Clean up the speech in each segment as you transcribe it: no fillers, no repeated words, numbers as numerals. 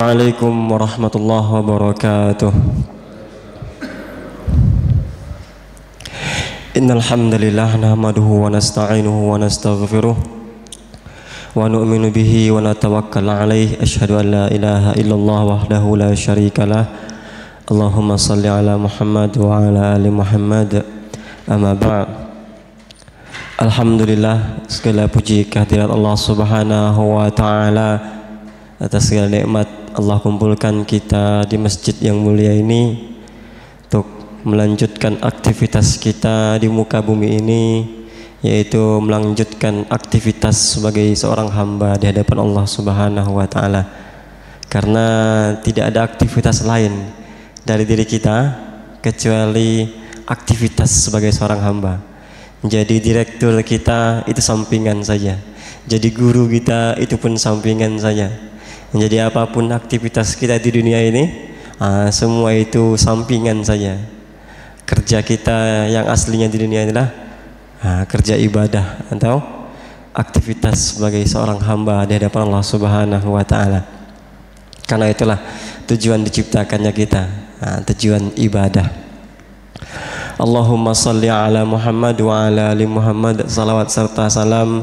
Assalamualaikum warahmatullahi wabarakatuh. Innal hamdalillah nahmaduhu wa nasta'inuhu wa nastaghfiruh wa nu'minu bihi wa natawakkalu alaihi. Asyhadu an la ilaha illallah wahdahu la syarikalah. Allahumma salli ala Muhammad wa ala ali Muhammad. Amma ba'd. Alhamdulillah, segala puji kehadirat Allah Subhanahu wa taala atas segala nikmat. Allah kumpulkan kita di masjid yang mulia ini untuk melanjutkan aktivitas kita di muka bumi ini, yaitu melanjutkan aktivitas sebagai seorang hamba di hadapan Allah Subhanahu wa taala. Karena tidak ada aktivitas lain dari diri kita kecuali aktivitas sebagai seorang hamba. Jadi direktur kita itu sampingan saja, jadi guru kita itu pun sampingan saja. Jadi apapun aktivitas kita di dunia ini, semua itu sampingan saja. Kerja kita yang aslinya di dunia adalah kerja ibadah atau aktivitas sebagai seorang hamba di hadapan Allah Subhanahu wa taala. Karena itulah tujuan diciptakannya kita, tujuan ibadah. Allahumma salli ala Muhammad wa ala ali Muhammad. Salawat serta salam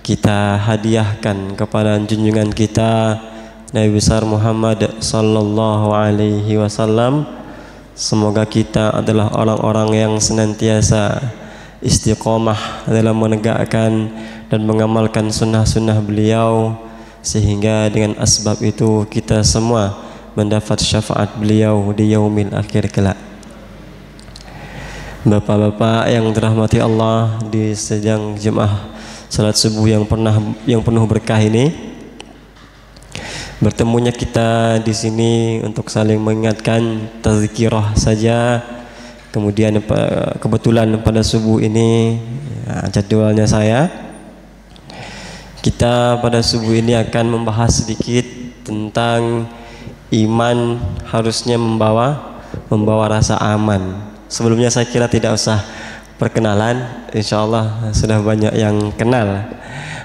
kita hadiahkan kepada junjungan kita Nabi besar Muhammad sallallahu alaihi wasallam. Semoga kita adalah orang-orang yang senantiasa istiqomah dalam menegakkan dan mengamalkan sunnah-sunnah beliau, sehingga dengan asbab itu kita semua mendapat syafaat beliau di yaumil akhir kelak. Bapak-bapak yang dirahmati Allah, di sedang jemaah salat subuh yang penuh berkah ini, bertemunya kita di sini untuk saling mengingatkan, tazkirah saja. Kemudian kebetulan pada subuh ini jadwalnya kita pada subuh ini akan membahas sedikit tentang iman harusnya membawa rasa aman. Sebelumnya saya kira tidak usah perkenalan, insya Allah sudah banyak yang kenal.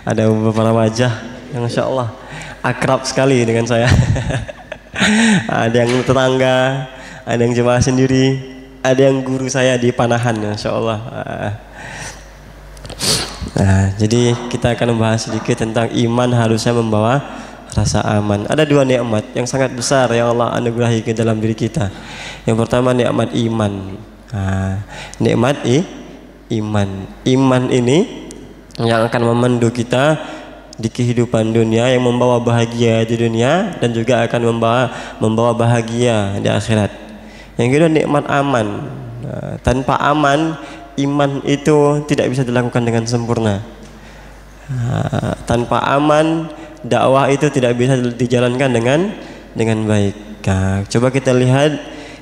Ada beberapa wajah yang insya Allah akrab sekali dengan saya. Ada yang tetangga, ada yang jemaah sendiri, ada yang guru saya di Panahan, insya Allah. Jadi kita akan membahas sedikit tentang iman harusnya membawa rasa aman. Ada dua nikmat yang sangat besar yang Allah anugerahi ke dalam diri kita. Yang pertama nikmat iman. Nikmat iman. Iman ini yang akan memandu kita di kehidupan dunia, yang membawa bahagia di dunia dan juga akan membawa bahagia di akhirat. Yang kedua nikmat aman. Tanpa aman, iman itu tidak bisa dilakukan dengan sempurna. Tanpa aman, dakwah itu tidak bisa dijalankan dengan baik. Coba kita lihat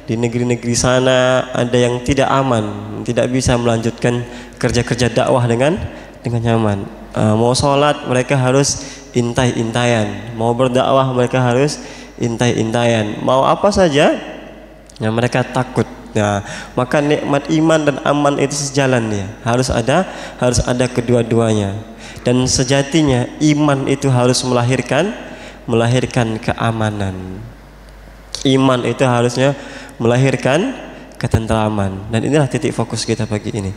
di negeri-negeri sana ada yang tidak aman, tidak bisa melanjutkan kerja-kerja dakwah dengan nyaman. Mau sholat mereka harus intai-intaian, mau berdakwah mereka harus intai-intaian, mau apa saja mereka takut. Maka nikmat iman dan aman itu sejalan ya, harus ada kedua-duanya. Dan sejatinya iman itu harus melahirkan keamanan. Iman itu harusnya melahirkan ketentraman, dan inilah titik fokus kita pagi ini.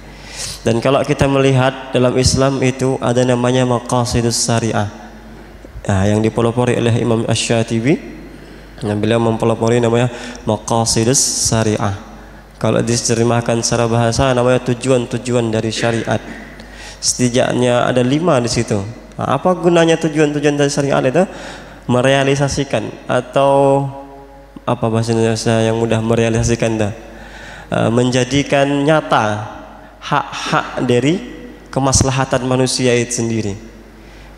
Dan kalau kita melihat dalam Islam itu ada namanya maqasidus syariah, yang dipelopori oleh Imam Asy-Syatibi, yang beliau mempelopori namanya maqasidus syariah. Kalau diterjemahkan secara bahasa namanya tujuan-tujuan dari syariat. Setidaknya ada 5 di situ. Apa gunanya tujuan-tujuan dari syariat itu? Merealisasikan, atau apa bahasa Indonesia yang mudah merealisasikan menjadikan nyata hak-hak dari kemaslahatan manusia itu sendiri.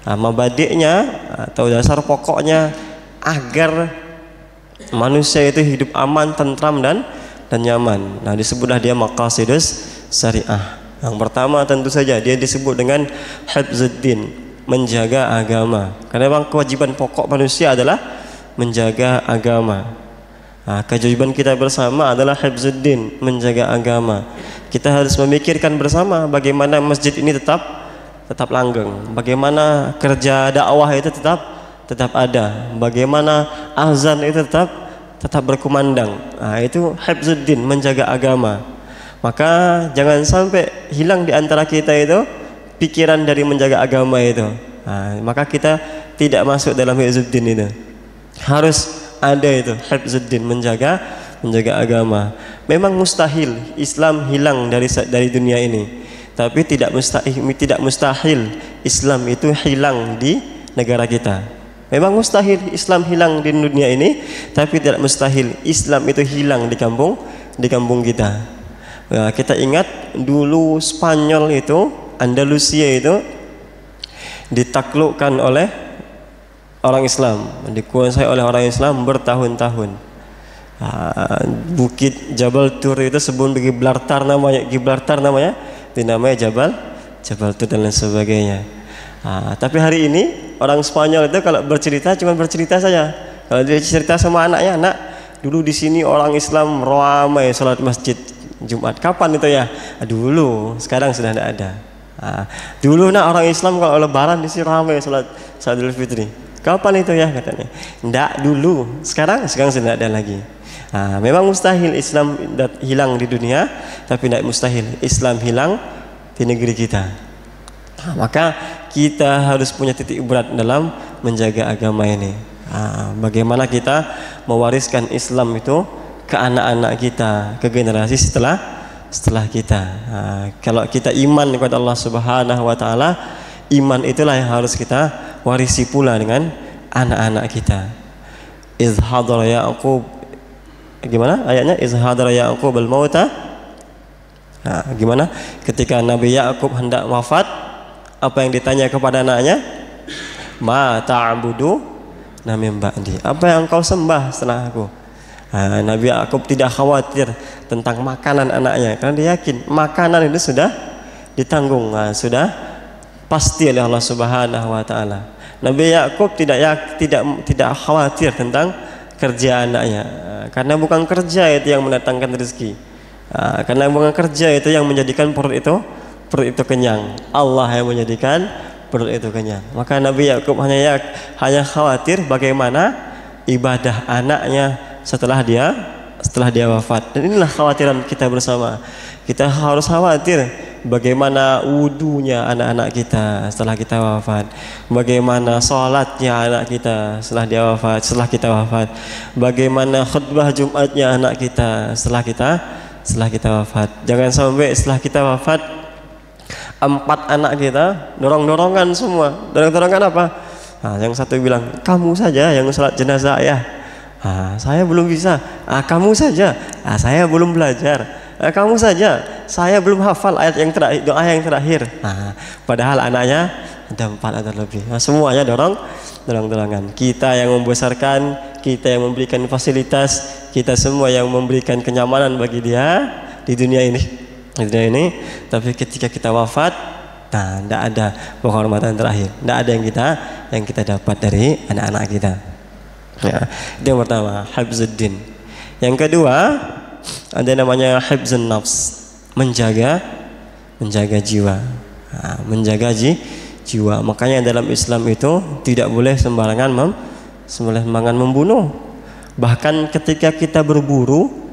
Mabadiknya atau dasar pokoknya agar manusia itu hidup aman, tentram dan nyaman. Disebutlah dia maqasidus syariah. Yang pertama tentu saja dia disebut dengan hifzuddin, menjaga agama. Karena memang kewajiban pokok manusia adalah menjaga agama. Kewajiban kita bersama adalah hifzuddin, menjaga agama. Kita harus memikirkan bersama bagaimana masjid ini tetap langgeng, bagaimana kerja dakwah itu tetap tetap ada, bagaimana azan itu tetap berkumandang. Itu hifzuddin, menjaga agama. Maka jangan sampai hilang di antara kita itu pikiran dari menjaga agama itu. Maka kita tidak masuk dalam hifzuddin itu. Harus ada itu hifzuddin, menjaga agama. Memang mustahil Islam hilang dari dunia ini, tapi tidak mustahil Islam itu hilang di negara kita. Memang mustahil Islam hilang di dunia ini, tapi tidak mustahil Islam itu hilang di kampung kita. Kita ingat dulu Spanyol itu, Andalusia itu ditaklukkan oleh orang Islam, dikuasai oleh orang Islam bertahun-tahun. Bukit Jabal Tur itu sebelum Gibraltar namanya, itu namanya Jabal Tur dan lain sebagainya. Tapi hari ini orang Spanyol itu kalau bercerita cuma bercerita saja. Kalau dia cerita sama anaknya, anak dulu di sini orang Islam ramai sholat masjid Jumat. Kapan itu ya? Dulu, sekarang sudah tidak ada. Dulu orang Islam kalau lebaran di sini ramai sholat Idul Fitri. Kapan itu ya katanya? Tidak dulu, sekarang sudah ada lagi. Memang mustahil Islam hilang di dunia, tapi tidak mustahil Islam hilang di negeri kita. Maka kita harus punya titik berat dalam menjaga agama ini. Bagaimana kita mewariskan Islam itu ke anak-anak kita, ke generasi setelah kita. Kalau kita iman kepada Allah Subhanahu wa taala, iman itulah yang harus kita warisi pula dengan anak-anak kita. Iz hadara Yaqub, gimana ayatnya? Iz hadara Yaqub al-mauta. Gimana? Ketika Nabi Yaqub hendak wafat, apa yang ditanya kepada anaknya? Ma ta'budu min ba'di. Apa yang kau sembah setelah aku? Nabi Yaqub tidak khawatir tentang makanan anaknya, karena dia yakin makanan itu sudah ditanggung, sudah pasti oleh Allah Subhanahu wa taala. Nabi Yaqub tidak khawatir tentang kerja anaknya, karena bukan kerja itu yang mendatangkan rezeki, karena bukan kerja itu yang menjadikan perut itu kenyang. Allah yang menjadikan perut itu kenyang. Maka Nabi Yaqub hanya khawatir bagaimana ibadah anaknya setelah dia wafat. Dan inilah khawatiran kita bersama. Kita harus khawatir bagaimana wudunya anak-anak kita setelah kita wafat, bagaimana sholatnya anak kita setelah kita wafat, bagaimana khutbah Jumatnya anak kita setelah kita wafat. Jangan sampai setelah kita wafat 4 anak kita dorong-dorongan semua. Dorong-dorongan apa? Yang satu bilang, kamu saja yang sholat jenazah ya. Saya belum bisa. Kamu saja. Saya belum belajar. Kamu saja. Saya belum hafal ayat yang terakhir, doa yang terakhir. Padahal anaknya ada 4 atau lebih. Semuanya dorong-dorongan. Kita yang membesarkan, kita yang memberikan fasilitas, kita semua yang memberikan kenyamanan bagi dia di dunia ini. Tapi ketika kita wafat, tidak ada penghormatan terakhir. Tidak ada yang kita dapat dari anak-anak kita. Itu yang pertama, hifzuddin. Yang kedua, ada namanya hifzun nafs, menjaga jiwa. Menjaga jiwa. Makanya dalam Islam itu tidak boleh sembarangan membunuh. Bahkan ketika kita berburu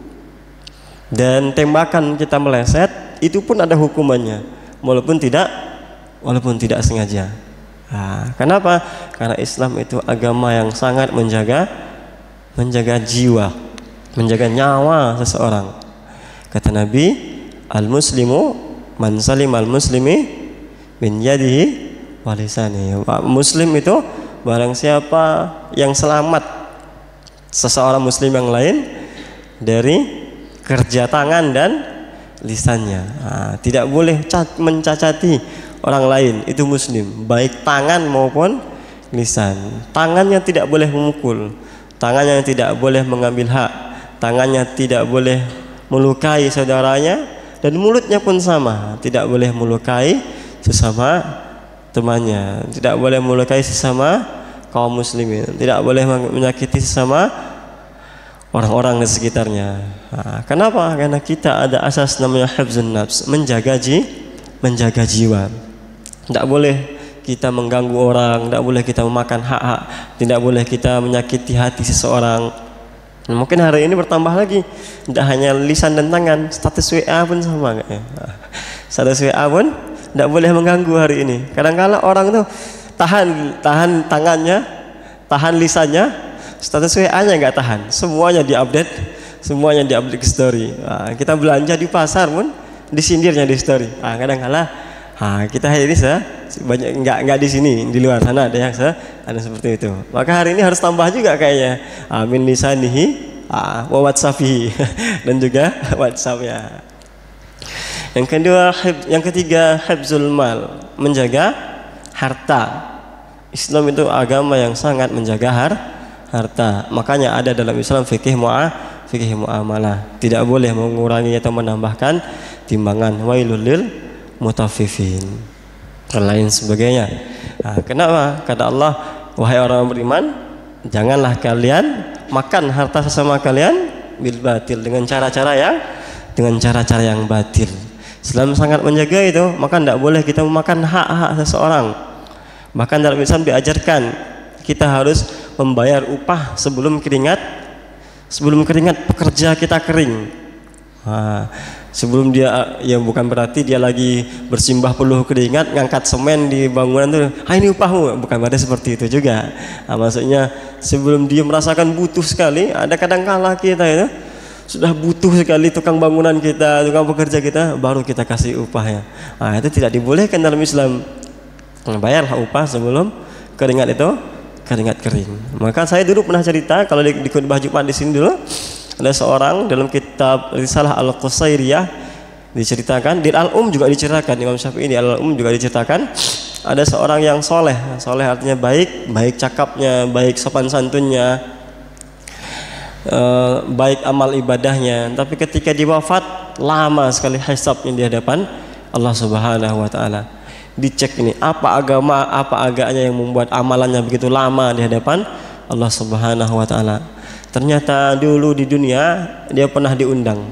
dan tembakan kita meleset, itu pun ada hukumannya, walaupun tidak sengaja. Kenapa? Karena Islam itu agama yang sangat menjaga jiwa, menjaga nyawa seseorang. Kata Nabi, al-muslimu man salim al-muslimi min yadihi wa lisanihi. Muslim itu barang siapa yang selamat seseorang muslim yang lain dari kerja tangan dan lisannya. Tidak boleh mencacati orang lain, itu muslim, baik tangan maupun lisan. Tangannya tidak boleh memukul, tangannya tidak boleh mengambil hak, tangannya tidak boleh melukai saudaranya, dan mulutnya pun sama, tidak boleh melukai sesama temannya, tidak boleh melukai sesama kaum muslimin, tidak boleh menyakiti sesama orang-orang di sekitarnya. Kenapa? Karena kita ada asas namanya hifzun nafs, menjaga jiwa. Tidak boleh kita mengganggu orang, tidak boleh kita memakan hak-hak, tidak boleh kita menyakiti hati seseorang. Mungkin hari ini bertambah lagi, tidak hanya lisan dan tangan, status WA pun sama. Status WA pun tidak boleh mengganggu hari ini. Kadang-kala orang tuh tahan tangannya, tahan lisannya, status WA-nya nggak tahan, semuanya diupdate, semuanya diupdate ke story. Kita belanja di pasar pun disindirnya di story. Kadang-kala kita hari ini banyak nggak di sini, di luar sana ada yang ada seperti itu. Maka hari ini harus tambah juga kayaknya min lisanihi wa WhatsAppihi dan juga WhatsApp ya. Yang ketiga hifzul mal, menjaga harta. Islam itu agama yang sangat menjaga harta. Makanya ada dalam Islam fikih muamalah. Tidak boleh mengurangi atau menambahkan timbangan. Wailul lil mutaffifin dan lain sebagainya. Kenapa? Kata Allah, wahai orang beriman, janganlah kalian makan harta sesama kalian bil batil, dengan cara-cara yang batil. Islam sangat menjaga itu, maka tidak boleh kita memakan hak-hak seseorang. Bahkan dalam Islam diajarkan kita harus membayar upah sebelum keringat pekerja kita kering. Sebelum dia, ya bukan berarti dia lagi bersimbah peluh keringat ngangkat semen di bangunan tuh, ini upahmu, bukan berarti seperti itu juga. Maksudnya sebelum dia merasakan butuh sekali, ada kadang-kala kita itu sudah butuh sekali tukang bangunan kita, tukang pekerja kita, baru kita kasih upahnya. Itu tidak dibolehkan dalam Islam. Bayarlah upah sebelum keringat kering. Maka saya dulu pernah cerita, kalau di khutbah Jumat di sini dulu, ada seorang dalam kitab Risalah Al-Qusairiyah diceritakan, di Al-Um juga diceritakan, Imam Syafi'i di Al-Um juga diceritakan, ada seorang yang soleh artinya baik cakapnya, baik sopan santunnya, baik amal ibadahnya, tapi ketika dia wafat lama sekali hisabnya di hadapan Allah Subhanahu wa taala. Dicek ini apa agaknya yang membuat amalannya begitu lama di hadapan Allah Subhanahu wa taala. Ternyata dulu di dunia dia pernah diundang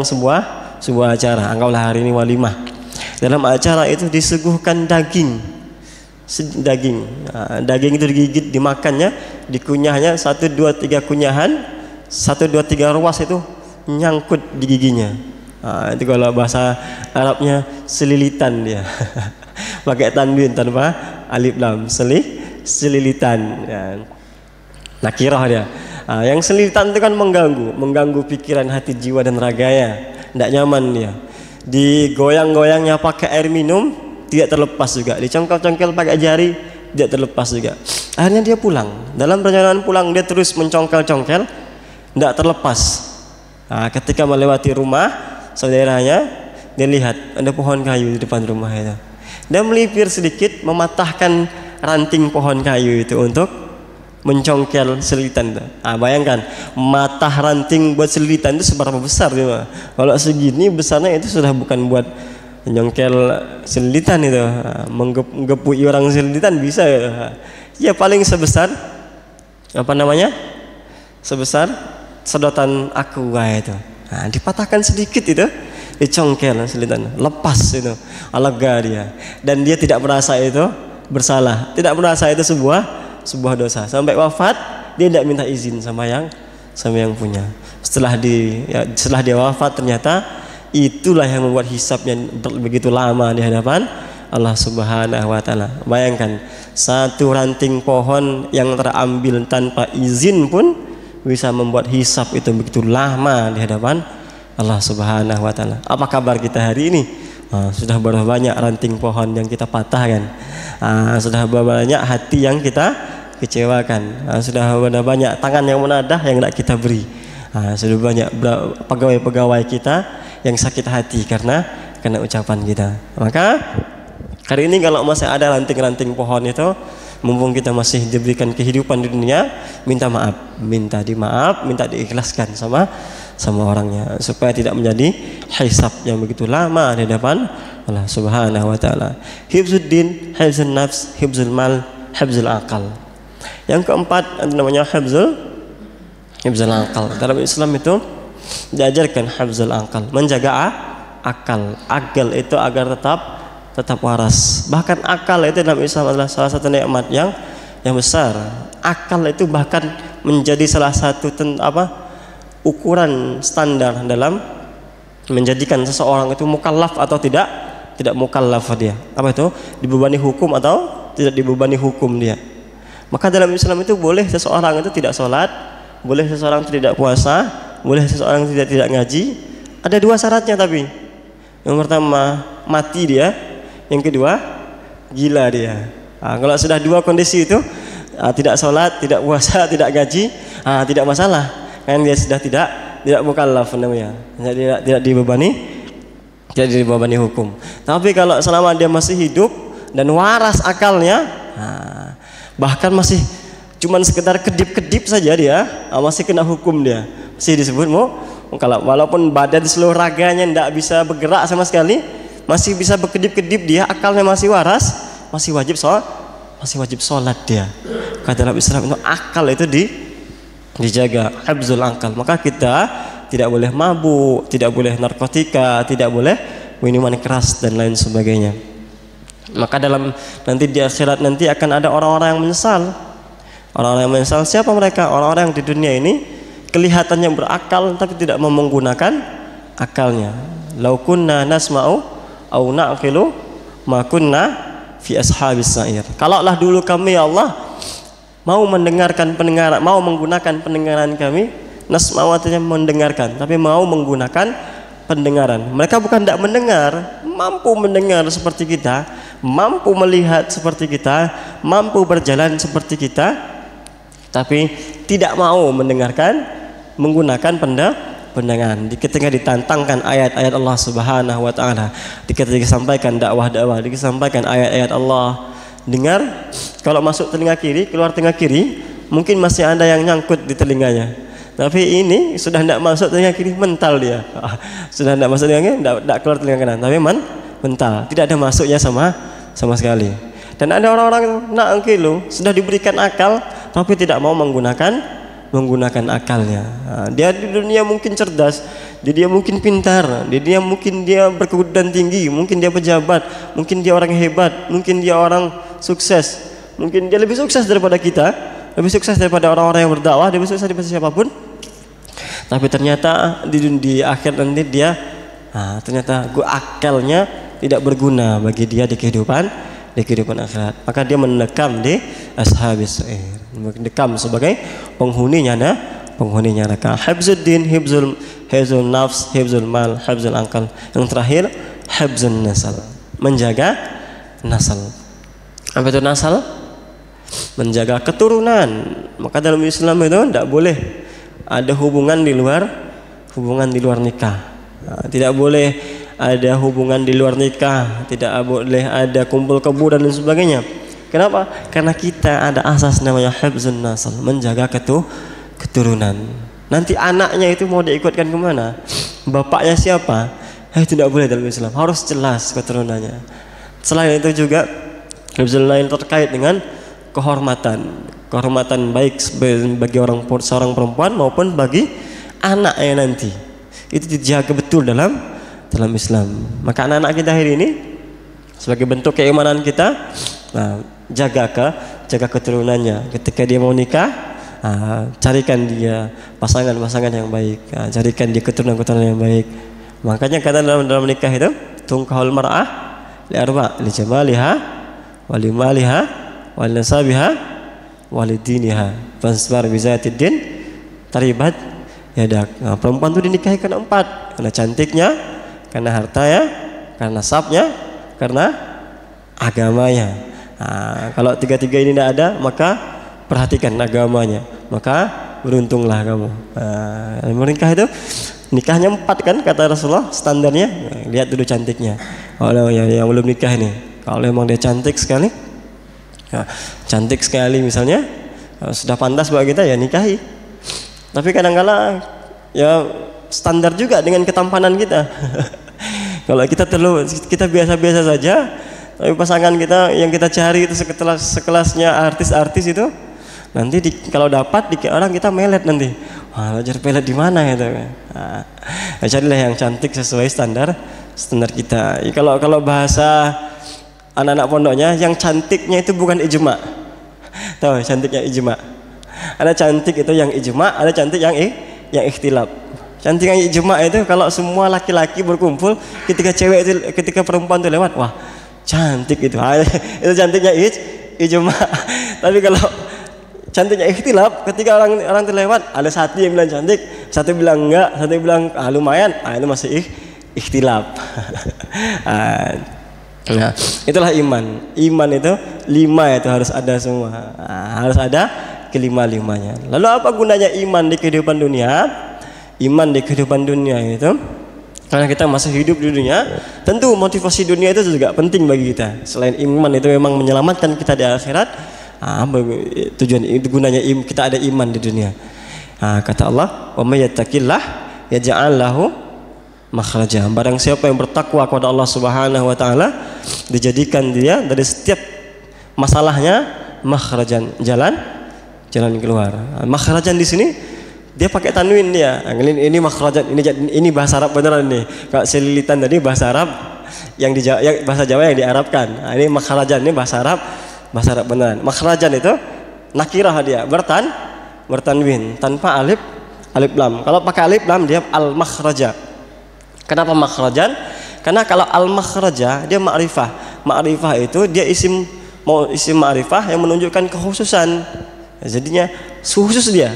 sebuah acara, anggaplah hari ini walimah. Dalam acara itu disuguhkan daging itu digigit, dimakannya, dikunyahnya 1, 2, 3 kunyahan, 1, 2, 3 ruas itu nyangkut di giginya. Itu kalau bahasa Arabnya selilitan dia. Pakai tanwin tanpa alif lam, selilitan ya. Nakirah dia. Yang selilitan itu kan mengganggu pikiran, hati, jiwa dan raganya. Tidak nyaman dia. Digoyang-goyangnya pakai air minum tidak terlepas juga, dicongkel-congkel pakai jari tidak terlepas juga. Akhirnya dia pulang. Dalam perjalanan pulang dia terus mencongkel-congkel, tidak terlepas. Ketika melewati rumah saudaranya, dia lihat ada pohon kayu di depan rumah itu. Dia melipir sedikit, mematahkan ranting pohon kayu itu untuk mencongkel selilitan itu. Bayangkan, matah ranting buat selilitan itu seberapa besar dia. Kalau segini besarnya itu sudah bukan buat menyongkel selilitan itu, menggepui orang selilitan bisa ya paling sebesar sebesar sedotan aqua itu. Dipatahkan sedikit itu, dicongkel selilitan, lepas itu, lega dia, dan dia tidak merasa itu bersalah, tidak merasa itu sebuah dosa. Sampai wafat dia tidak minta izin sama yang punya. Setelah dia wafat, ternyata itulah yang membuat hisabnya begitu lama di hadapan Allah Subhanahu wa taala. Bayangkan, satu ranting pohon yang terambil tanpa izin pun bisa membuat hisab itu begitu lama di hadapan Allah Subhanahu wa taala. Apa kabar kita hari ini? Sudah berapa banyak ranting pohon yang kita patahkan? Sudah berapa banyak hati yang kita kecewakan? Sudah berapa banyak tangan yang menadah yang tidak kita beri? Sudah banyak pegawai-pegawai kita yang sakit hati karena ucapan kita. Maka hari ini kalau masih ada ranting-ranting pohon itu, mumpung kita masih diberikan kehidupan di dunia, minta maaf, minta diikhlaskan sama orangnya, supaya tidak menjadi hisab yang begitu lama di hadapan Allah Subhanahu wa taala. Hifzuddin, hifzun nafs, hifzul mal, hifzul akal. Yang keempat namanya hifzul akal. Dalam Islam itu diajarkan hifzul akal, menjaga akal itu agar tetap tetap waras. Bahkan akal itu dalam Islam adalah salah satu nikmat yang besar. Akal itu bahkan menjadi salah satu ukuran standar dalam menjadikan seseorang itu mukallaf atau tidak mukallaf dia. Apa itu? Dibebani hukum atau tidak dibebani hukum dia. Maka dalam Islam itu boleh seseorang itu tidak sholat, boleh seseorang tidak puasa, boleh seseorang tidak ngaji. Ada dua syaratnya tapi. Yang pertama mati dia, yang kedua gila dia. Kalau sudah dua kondisi itu, tidak sholat, tidak puasa, tidak ngaji, tidak masalah. Kan dia sudah tidak mukallaf namanya. Tidak dibebani hukum. Tapi kalau selama dia masih hidup dan waras akalnya, bahkan masih cuman sekedar kedip-kedip saja dia, masih kena hukum dia. Masih disebut mukallaf. Walaupun badan seluruh raganya tidak bisa bergerak sama sekali, masih bisa berkedip-kedip dia, akalnya masih waras, masih wajib sholat dia. Kata dalam Islam itu akal itu dijaga, hifzul akal. Maka kita tidak boleh mabuk, tidak boleh narkotika, tidak boleh minuman keras dan lain sebagainya. Maka nanti di akhirat nanti akan ada orang-orang yang menyesal. Orang-orang yang menyesal siapa mereka? Orang-orang yang di dunia ini kelihatannya berakal tapi tidak mau menggunakan akalnya. Lau kunna nasma'u au na'qilu ma kunna fi ashabis sa'ir. Kalaulah dulu kami ya Allah mau mendengarkan pendengaran, mau menggunakan pendengaran kami, nasma'u artinya mendengarkan, tapi mau menggunakan pendengaran. Mereka bukan tidak mendengar, mampu mendengar seperti kita, mampu melihat seperti kita, mampu berjalan seperti kita, tapi tidak mau mendengarkan, menggunakan pendengaran. Ketika ditantangkan ayat-ayat Allah Subhanahu wa taala, ketika disampaikan dakwah-dakwah, disampaikan ayat-ayat Allah, dengar, kalau masuk telinga kiri, keluar telinga kiri, mungkin masih ada yang nyangkut di telinganya. Tapi ini sudah tidak masuk telinga kiri, mental dia. Sudah tidak masuk telinga kiri, tidak keluar telinga kanan, tapi mental, tidak ada masuknya sama sekali. Dan ada orang-orang nak kilo sudah diberikan akal, tapi tidak mau menggunakan akalnya. Dia di dunia mungkin cerdas, dia mungkin pintar, dia mungkin dia berkedudukan tinggi, mungkin dia pejabat, mungkin dia orang hebat, mungkin dia orang sukses, mungkin dia lebih sukses daripada kita, lebih sukses daripada orang-orang yang berdakwah, lebih sukses daripada siapapun. Tapi ternyata di akhir nanti dia ternyata akalnya tidak berguna bagi dia di kehidupan akhirat. Maka dia mendekam di ashabis sa'ir, mendekam sebagai penghuninya neraka. Hifzuddin, hifzul nafs, hifzul mal, hifzul akal. Yang terakhir hifzun nasal, menjaga nasal. Apa itu nasal? Menjaga keturunan. Maka dalam Islam itu tidak boleh ada hubungan di luar nikah. Tidak boleh ada hubungan di luar nikah, tidak boleh ada kumpul kebo dan lain sebagainya. Kenapa? Karena kita ada asas namanya hifzun nasal, menjaga keturunan. Nanti anaknya itu mau diikutkan kemana? Bapaknya siapa? Tidak boleh dalam Islam, harus jelas keturunannya. Selain itu juga hifzul lain terkait dengan kehormatan baik bagi seorang perempuan maupun bagi anaknya nanti. Itu dijaga betul dalam Islam. Maka anak-anak kita hari ini sebagai bentuk keimanan kita, jaga keturunannya. Ketika dia mau nikah, carikan dia pasangan-pasangan yang baik, carikan dia keturunan-keturunan yang baik. Makanya kata dalam nikah itu, tungkahul mar'ah li arba' li jamaliha wa li maliha wa li nasabiha wa li diniha fasbar bi zatid din taribat yadak. Perempuan itu dinikahi karena 4, karena cantiknya, karena hartanya, karena nasabnya, karena agamanya. Kalau 3 ini tidak ada, maka perhatikan agamanya, maka beruntunglah kamu. Menikah itu nikahnya 4 kan kata Rasulullah standarnya. Lihat dulu cantiknya. Kalau yang belum nikah ini, kalau memang dia cantik sekali, misalnya sudah pantas buat kita, ya nikahi. Tapi kadang-kala ya standar juga dengan ketampanan kita. Kalau kita biasa-biasa saja, tapi pasangan kita yang kita cari itu sekelasnya artis-artis itu, nanti kalau dapat orang kita melet nanti. Belajar pelet di mana gitu. Carilah yang cantik sesuai standar kita. Kalau bahasa anak-anak pondoknya yang cantiknya itu bukan ijma. Tahu cantiknya ijma? Ada cantik itu yang ijma, ada cantik yang ikhtilaf. Cantik yang ijma itu kalau semua laki-laki berkumpul, ketika perempuan itu lewat, wah cantik itu. Itu cantiknya ijma. Tapi kalau cantiknya ikhtilaf, ketika orang itu lewat, ada satu yang bilang cantik, satu bilang enggak, satu bilang lumayan, itu masih ikhtilaf. Nah, itulah iman. Iman itu 5 itu harus ada semua. Harus ada kelima-limanya. Lalu apa gunanya iman di kehidupan dunia? Iman di kehidupan dunia itu karena kita masih hidup di dunia, tentu motivasi dunia itu juga penting bagi kita. Selain iman itu memang menyelamatkan kita di akhirat, tujuan itu gunanya kita ada iman di dunia. Kata Allah, "Wa may yattaqillah yaj'al lahu makhraja." Barang siapa yang bertakwa kepada Allah Subhanahu wa taala, dijadikan dia dari setiap masalahnya makhrajan, jalan keluar. Makhrajan di sini dia pakai tanwin dia. Ini makhrajan, ini bahasa Arab beneran nih. Kalau selilitan tadi bahasa Arab yang bahasa Jawa yang diarabkan. Ini makhrajan, ini bahasa Arab beneran. Makhrajan itu nakirah dia, bertanwin tanpa alif lam. Kalau pakai alif lam dia al makhraja. Kenapa makhrajan? Karena kalau al-makhraja dia ma'rifah. Ma'rifah itu dia isim ma'rifah yang menunjukkan kekhususan. Jadinya khusus dia.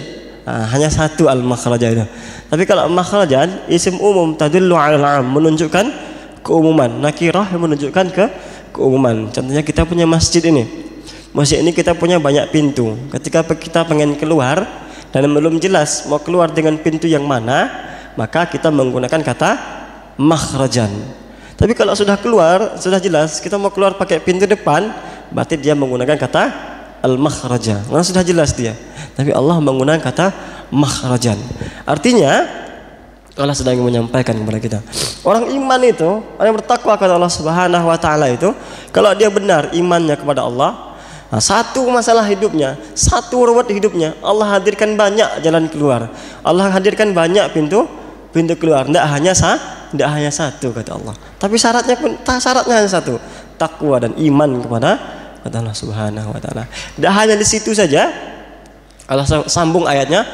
Hanya satu al-makhraja itu. Tapi kalau makhrajan isim umum tadullu 'alal 'am, menunjukkan keumuman. Nakirah yang menunjukkan keumuman. Contohnya kita punya masjid ini. Masjid ini kita punya banyak pintu. Ketika kita pengen keluar dan belum jelas mau keluar dengan pintu yang mana, maka kita menggunakan kata makhrajan. Tapi kalau sudah keluar, sudah jelas kita mau keluar pakai pintu depan, berarti dia menggunakan kata al-makhraja. Nah, sudah jelas dia. Tapi Allah menggunakan kata makhrajan. Artinya Allah sedang menyampaikan kepada kita, orang iman itu, orang yang bertakwa kepada Allah Subhanahu wa taala itu, kalau dia benar imannya kepada Allah, satu masalah hidupnya, satu ruwet hidupnya, Allah hadirkan banyak jalan keluar. Allah hadirkan banyak pintu keluar. Tidak hanya satu kata Allah. Tapi syaratnya hanya satu, takwa dan iman kepada Allah Subhanahu wa taala. Tidak hanya di situ saja. Allah sambung ayatnya,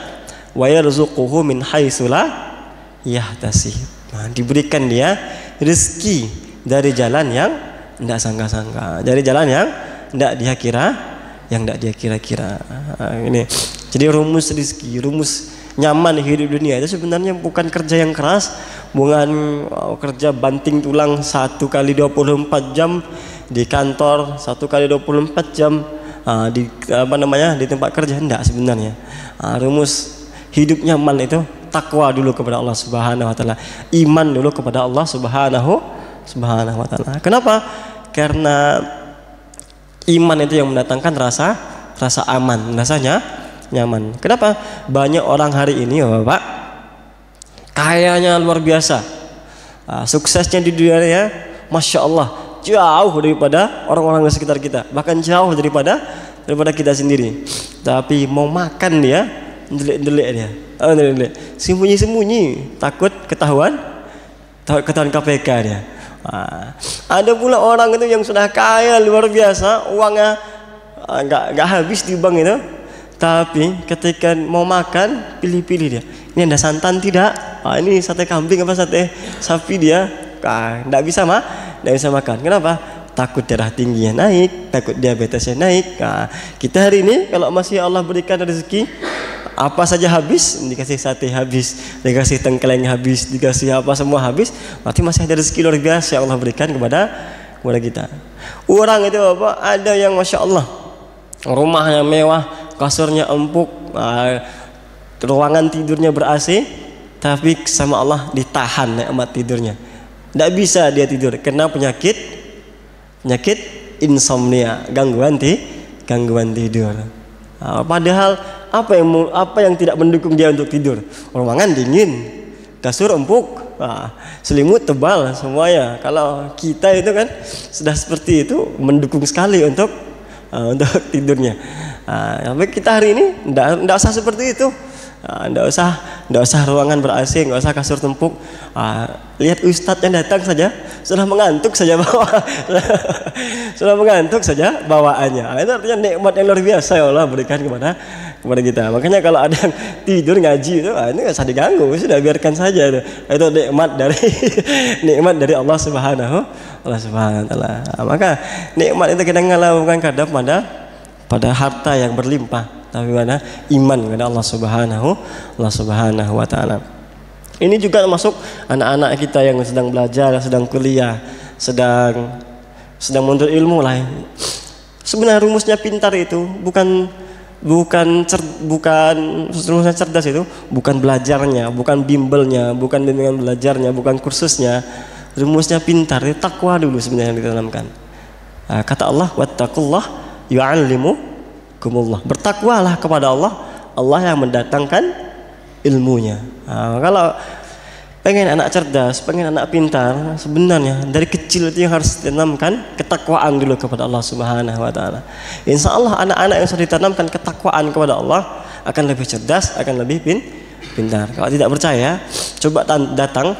wa yarzuquhu min haitsu la yahtasib. Diberikan dia rezeki dari jalan yang tidak sangka-sangka, dari jalan yang tidak dia kira-kira. Ini jadi rumus rezeki, rumus nyaman hidup dunia itu sebenarnya bukan kerja yang keras, bukan kerja banting tulang 1 kali 24 jam di kantor, 1 kali 24 jam di tempat kerja. Enggak sebenarnya. Rumus hidup nyaman itu takwa dulu kepada Allah Subhanahu wa taala, iman dulu kepada Allah Subhanahu wa taala. Kenapa? Karena iman itu yang mendatangkan rasa aman, rasanya nyaman. Kenapa? Banyak orang hari ini Bapak kayanya luar biasa, suksesnya di dunia ya, Masya Allah, jauh daripada orang-orang di sekitar kita, bahkan jauh daripada kita sendiri. Tapi mau makan dia delik-delik dia, sembunyi-sembunyi, takut ketahuan KPK dia. Ada pula orang itu yang sudah kaya luar biasa, uangnya nggak habis di bank itu, tapi ketika mau makan pilih-pilih dia. Ini ada santan tidak? Ini sate kambing apa sate sapi dia? Nggak bisa makan. Kenapa? Takut darah tingginya naik, takut diabetesnya naik. Kita hari ini kalau masih Allah berikan rezeki, apa saja habis, dikasih sate habis, dikasih tengkleng habis, dikasih apa semua habis, berarti masih ada rezeki luar biasa yang Allah berikan kepada kita. Orang itu apa? Ada yang Masya Allah, rumahnya mewah, kasurnya empuk, ruangan tidurnya ber-AC, tapi sama Allah ditahan nikmat tidurnya. Tidak bisa dia tidur karena penyakit insomnia, gangguan tidur. Padahal apa yang tidak mendukung dia untuk tidur? Ruangan dingin, kasur empuk, selimut tebal semuanya. Kalau kita itu kan sudah seperti itu, mendukung sekali untuk tidurnya. Tapi kita hari ini tidak usah seperti itu. Nggak usah ruangan ber-AC, nggak usah kasur tempuk. Lihat ustadz yang datang saja sudah mengantuk saja sudah mengantuk saja bawaannya. Itu artinya nikmat yang luar biasa ya Allah berikan kepada kita. Makanya kalau ada yang tidur ngaji itu, ini nggak usah diganggu, sudah biarkan saja itu. Itu nikmat dari Allah Subhanahu wa Taala. Maka nikmat itu kita ngalah bukan kadang pada harta yang berlimpah, tapi pada iman kepada Allah Subhanahu wa Taala. Ini juga masuk anak-anak kita yang sedang belajar, sedang kuliah, sedang menuntut ilmu lah. Sebenarnya rumusnya pintar itu bukan rumusnya cerdas itu bukan belajarnya, bukan bimbelnya, bukan bimbingan belajarnya, bukan kursusnya. Rumusnya pintar itu takwa dulu sebenarnya yang ditanamkan. Kata Allah, wattaqullah yu'allimukumullah. Bertakwalah kepada Allah, Allah yang mendatangkan ilmunya. Kalau pengen anak cerdas, pengen anak pintar, sebenarnya dari kecil itu yang harus ditanamkan ketakwaan dulu kepada Allah Subhanahu wa Taala. Insya Allah anak-anak yang sudah ditanamkan ketakwaan kepada Allah akan lebih cerdas, akan lebih pintar. Kalau tidak percaya, coba datang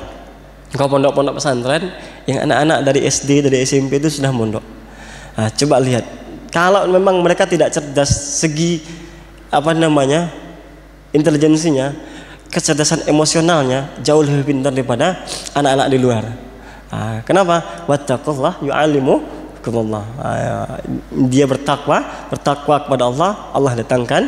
ke pondok-pondok pesantren yang anak-anak dari SD, dari SMP itu sudah mondok. Coba lihat, kalau memang mereka tidak cerdas segi intelijensinya, kecerdasan emosionalnya jauh lebih pintar daripada anak-anak di luar. Kenapa? Wattaqullah yu'allimukumullah. Dia bertakwa kepada Allah, Allah datangkan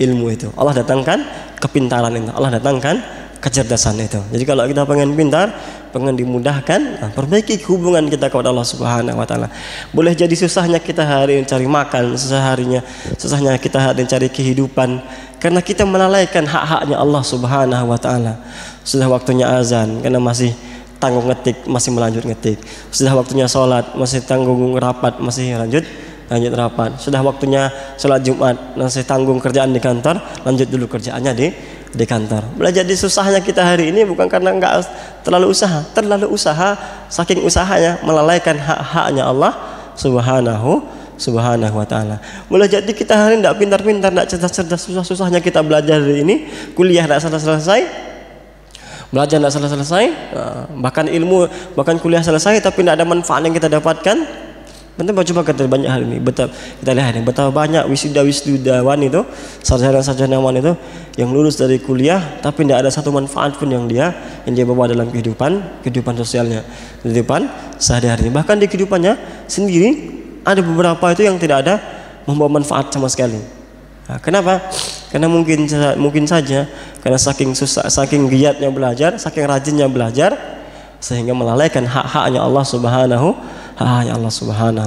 ilmu itu, Allah datangkan kepintaran itu, Allah datangkan kecerdasan itu. Jadi kalau kita pengen pintar, pengen dimudahkan, perbaiki hubungan kita kepada Allah Subhanahu wa Taala. Boleh jadi susahnya kita hari ini cari makan, susahnya kita hari ini cari kehidupan, karena kita melalaikan hak-haknya Allah Subhanahu wa Taala. Sudah waktunya azan, karena masih tanggung ngetik, masih melanjut ngetik. Sudah waktunya sholat, masih tanggung rapat, masih lanjut rapat. Sudah waktunya sholat Jumat, masih tanggung kerjaan di kantor, lanjut dulu kerjaannya di kantor. Belajar di susahnya kita hari ini bukan karena enggak terlalu usaha, saking usahanya melalaikan hak-haknya Allah Subhanahu wa Taala. Mulai jadi kita hari ini tidak pintar-pintar, tidak cerdas-cerdas, susah-susahnya kita belajar hari ini, kuliah tidak selesai, belajar tidak selesai, bahkan ilmu, bahkan kuliah selesai tapi tidak ada manfaat yang kita dapatkan. Coba kita banyak hari ini, kita lihat ini betapa banyak wisudawan itu, sarjana-sarjanawan itu yang lulus dari kuliah tapi tidak ada satu manfaat pun yang dia bawa dalam kehidupan sosialnya, kehidupan sehari-hari. Bahkan di kehidupannya sendiri ada beberapa itu yang tidak ada membawa manfaat sama sekali. Kenapa? Karena mungkin saja karena saking giatnya belajar, saking rajinnya belajar, sehingga melalaikan hak-haknya Allah Subhanahu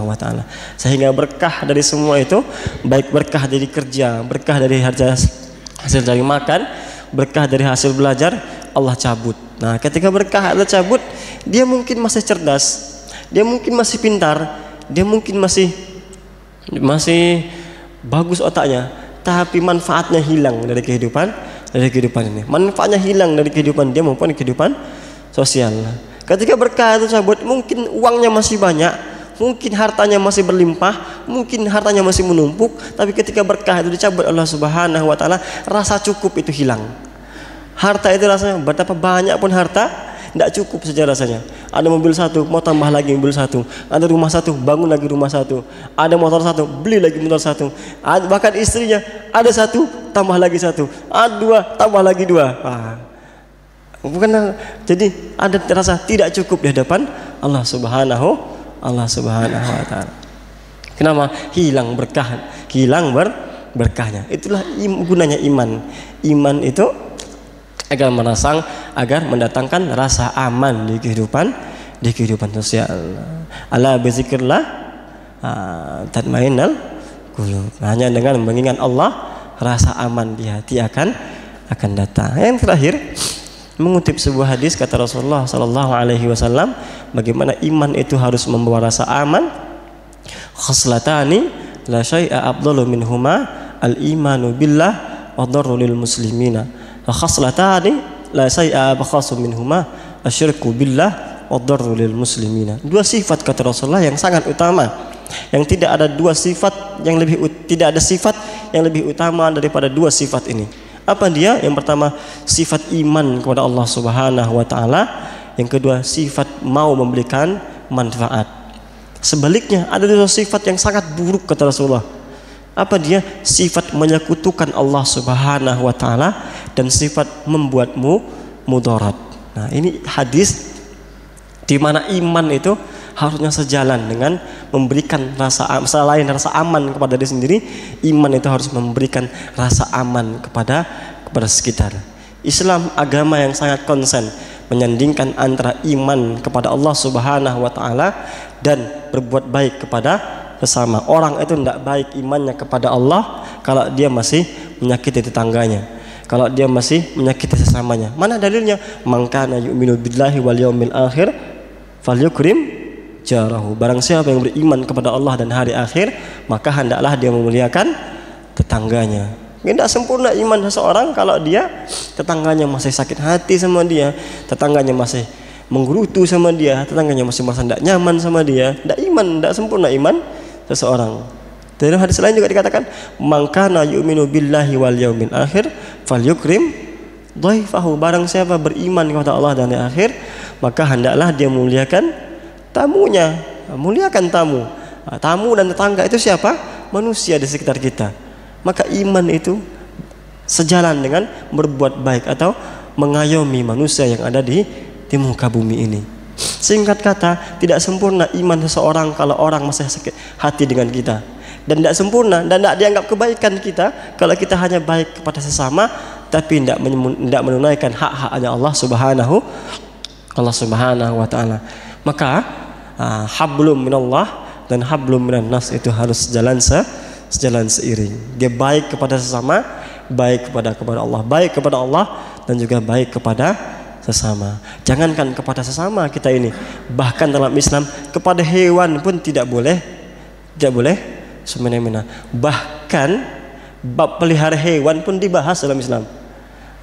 wa Taala. Sehingga berkah dari semua itu, baik berkah dari kerja, berkah dari hasil dari makan, berkah dari hasil belajar, Allah cabut. Nah, ketika berkah Allah cabut, dia mungkin masih cerdas, dia mungkin masih pintar, dia mungkin masih bagus otaknya, tapi manfaatnya hilang dari kehidupan ini. Manfaatnya hilang dari kehidupan dia maupun kehidupan sosial. Ketika berkah itu cabut, mungkin uangnya masih banyak, mungkin hartanya masih berlimpah, mungkin hartanya masih menumpuk, tapi ketika berkah itu dicabut Allah Subhanahu wa Taala, rasa cukup itu hilang. Harta itu rasanya betapa banyak pun harta tidak cukup saja rasanya. Ada mobil satu, mau tambah lagi mobil satu. Ada rumah satu, bangun lagi rumah satu. Ada motor satu, beli lagi motor satu. Bahkan istrinya ada satu, tambah lagi satu. Ada dua, tambah lagi dua. Jadi ada rasa tidak cukup di hadapan Allah Subhanahu wa Taala. Kenapa? Hilang berkahnya. Itulah gunanya iman. Iman itu agar mendatangkan rasa aman di kehidupan sosial. Ala bizikrillah tatmainnul qulub. Hanya dengan mengingat Allah, rasa aman di hati akan datang. Yang terakhir, mengutip sebuah hadis kata Rasulullah sallallahu alaihi wasallam, bagaimana iman itu harus membawa rasa aman. Khoslatani la syai'a afdalu minhuma al-imanu billah wa darru lil muslimina. Wa khoslatani la syai'a abkhasu minhuma asyirku billah wa darru lil muslimina. Dua sifat kata Rasulullah yang sangat utama, yang tidak ada sifat yang lebih utama daripada dua sifat ini. Apa dia? Yang pertama, sifat iman kepada Allah Subhanahu wa taala. Yang kedua, sifat mau memberikan manfaat. Sebaliknya, ada dua sifat yang sangat buruk kata Rasulullah. Apa dia? Sifat menyekutukan Allah Subhanahu wa taala dan sifat membuatmu mudarat. Nah, ini hadis di mana iman itu harusnya sejalan dengan memberikan selain rasa aman kepada diri sendiri, iman itu harus memberikan rasa aman kepada sekitar. Islam agama yang sangat konsen menyandingkan antara iman kepada Allah Subhanahu wa taala dan berbuat baik kepada sesama. Orang itu tidak baik imannya kepada Allah kalau dia masih menyakiti tetangganya, kalau dia masih menyakiti sesamanya. Mana dalilnya? Man kana yu'minu billahi wal yaumil akhir falyukrim jarahu. Barang siapa yang beriman kepada Allah dan hari akhir, maka hendaklah dia memuliakan tetangganya. Tidak sempurna iman seseorang kalau dia tetangganya masih sakit hati sama dia, tetangganya masih menggerutu sama dia, tetangganya masih merasa tidak nyaman sama dia. Tidak iman, tidak sempurna iman seseorang. Dalam hadis lain juga dikatakan, man kana yu'minu billahi wal yaumil akhir falyukrim dhaifahu. Barang siapa beriman kepada Allah dan hari akhir, maka hendaklah dia memuliakan tamunya. Muliakan tamu. Tamu dan tetangga itu siapa? Manusia di sekitar kita. Maka iman itu sejalan dengan berbuat baik atau mengayomi manusia yang ada di muka bumi ini. Singkat kata, tidak sempurna iman seseorang kalau orang masih sakit hati dengan kita, dan tidak sempurna dan tidak dianggap kebaikan kita kalau kita hanya baik kepada sesama tapi tidak menunaikan hak-haknya Allah Subhanahu wa taala. Maka hablum minallah dan hablum minan nas itu harus sejalan seiring. Dia baik kepada sesama, baik kepada Allah, baik kepada Allah dan juga baik kepada sesama. Jangankan kepada sesama kita ini, bahkan dalam Islam kepada hewan pun tidak boleh semena-mena. Bahkan bab pelihara hewan pun dibahas dalam Islam.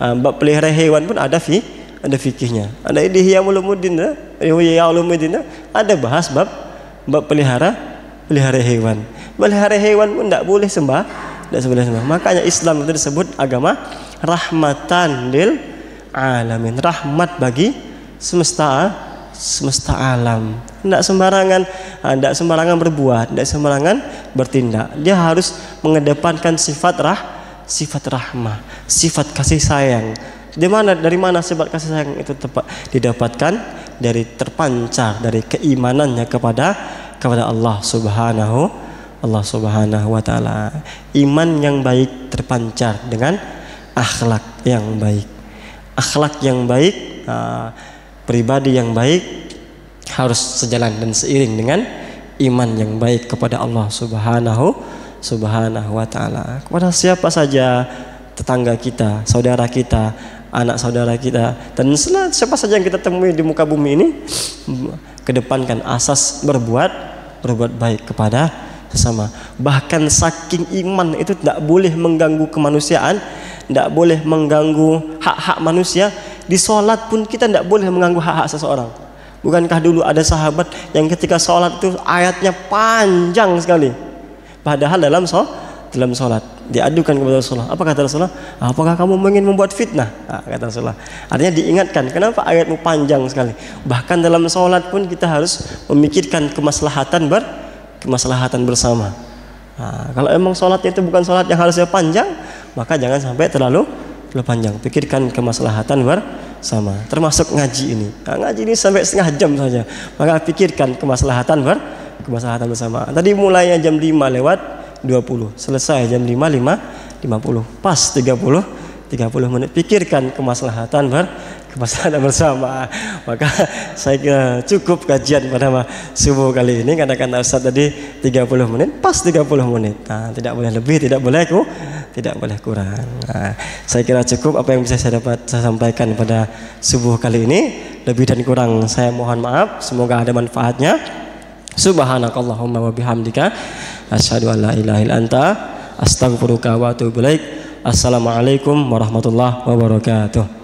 Bab pelihara hewan pun ada fikihnya. Ada Ihya Ulumuddin, ada bahas bab pelihara hewan. Pelihara hewan pun tidak boleh sembah. Makanya Islam itu disebut agama rahmatan lil alamin, rahmat bagi semesta alam. Tidak sembarangan berbuat, tidak sembarangan bertindak. Dia harus mengedepankan sifat rahmah, sifat kasih sayang. Dari mana sifat kasih sayang itu didapatkan? Dari terpancar dari keimanannya kepada Allah Subhanahu wa taala. Iman yang baik terpancar dengan akhlak yang baik. Akhlak yang baik, pribadi yang baik harus sejalan dan seiring dengan iman yang baik kepada Allah Subhanahu wa taala. Kepada siapa saja, tetangga kita, saudara kita, anak saudara kita, dan siapa saja yang kita temui di muka bumi ini, kedepankan asas berbuat baik kepada sesama. Bahkan saking iman itu tidak boleh mengganggu kemanusiaan, tidak boleh mengganggu hak-hak manusia. Di sholat pun kita tidak boleh mengganggu hak-hak seseorang. Bukankah dulu ada sahabat yang ketika sholat itu ayatnya panjang sekali, padahal dalam sholat diadukan kepada Rasulullah. Apa kata Rasulullah? Apakah kamu ingin membuat fitnah? Kata Rasulullah. Artinya diingatkan, kenapa ayatmu panjang sekali? Bahkan dalam sholat pun kita harus memikirkan kemaslahatan bersama. Kalau emang sholatnya itu bukan sholat yang harusnya panjang, maka jangan sampai terlalu panjang. Pikirkan kemaslahatan bersama. Termasuk ngaji ini. Ngaji ini sampai setengah jam saja. Maka pikirkan kemaslahatan bersama. Tadi mulainya jam 5:20, selesai jam 5:50. Pas 30 menit. Pikirkan kemaslahatan bersama. Maka saya kira cukup kajian pada subuh kali ini. Kata Ustaz tadi 30 menit, pas 30 menit. Tidak boleh lebih, tidak boleh kurang. Saya kira cukup apa yang bisa saya sampaikan pada subuh kali ini. Lebih dan kurang saya mohon maaf. Semoga ada manfaatnya. Subhanakallahumma wa bihamdika asyhadu an la ilaha illa anta astaghfiruka wa atubu ilaik. Assalamualaikum warahmatullahi wabarakatuh.